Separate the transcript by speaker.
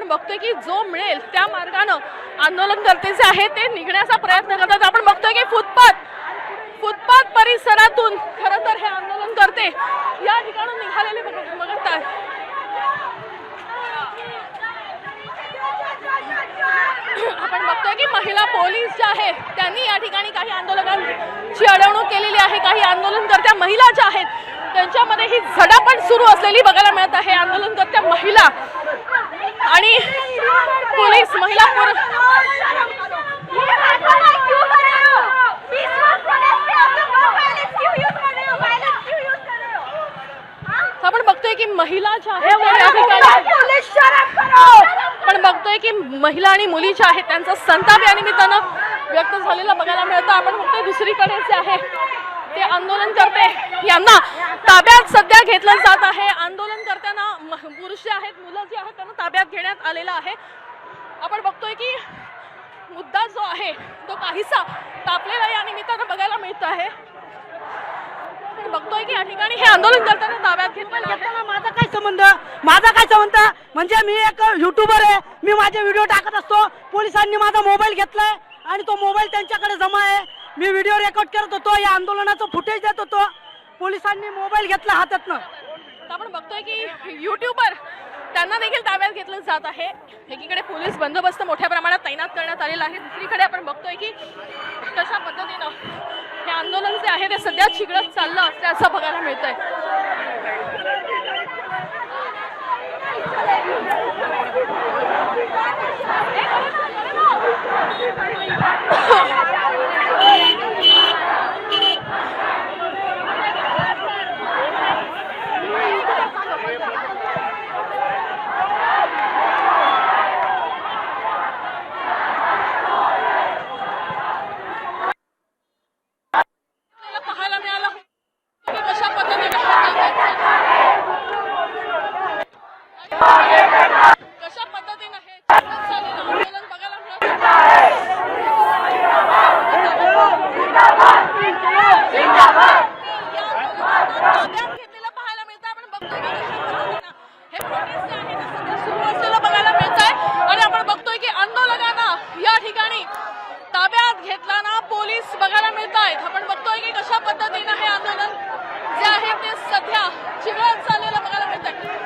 Speaker 1: आपण बघतोय की जो मिळेल त्या मार्गाने आंदोलनकर्ते जे आहेत ते निघण्याचा प्रयत्न करतात। आपण बघतोय की फुटपाथ परिसरातून खरं तर हे आंदोलनकर्ते या ठिकाणी निघालेले बघत आहेत। आपण बघतोय की महिला पोलीस जे आहेत त्यांनी या ठिकाणी काही आंदोलकांची अडवणूक केलेली आहे। काही आंदोलनकर्त्या महिला ज्या आहेत त्यांच्यामध्ये ही झटापट सुरू असलेली बघायला मिळत आहे। आंदोलनकर्त्या महिला आणि पोलीस महिला आपण बघतोय की महिला ज्या आहेत आपण बघतोय की महिला आणि मुली ज्या आहेत त्यांचा संताप या निमित्तानं व्यक्त झालेला बघायला मिळतं। आपण बघतोय दुसरीकडे जे आहे ते आंदोलनकर्ते यांना ताब्यात सध्या घेतलं जात आहे। आंदोलनकर्त्यांना पुरुष जे आहेत मुलं जे आहेत त्यांना ताब्यात घेण्यात आलेलं आहे। आपण बघतोय की मुद्दा जो आहे तो काहीसा तापलेला या निमित्तानं बघायला मिळत आहे। बघतोय की या ठिकाणी हे आंदोलनकर्त्यांना ताब्यात घेतलेलं आहे।
Speaker 2: माझा काय संबंध म्हणजे मी एक युट्यूबर आहे, मी माझे व्हिडिओ टाकत असतो। पोलिसांनी माझा मोबाईल घेतलाय आणि तो मोबाईल त्यांच्याकडे जमा आहे। मी व्हिडिओ रेकॉर्ड करत होतो, या आंदोलनाचं फुटेज देत होतो, पोलिसांनी मोबाईल घेतला हातातनं।
Speaker 1: आपण बघतोय की युट्यूबर त्यांना देखील ताब्यात घेतलं जात आहे। एकीकडे पोलीस बंदोबस्त मोठ्या प्रमाणात तैनात करण्यात आलेला आहे, दुसरीकडे आपण बघतोय की कशा पद्धतीनं हे आंदोलन जे आहे ते सध्या चिघळत चाललं असल्याचं बघायला मिळतंय। पाहायला मिळालं की कशा पद्धतीने हे आंदोलन बघायला मिळत ताब्यात घेतलेलं पाहायला मिळतं। आपण बघतोय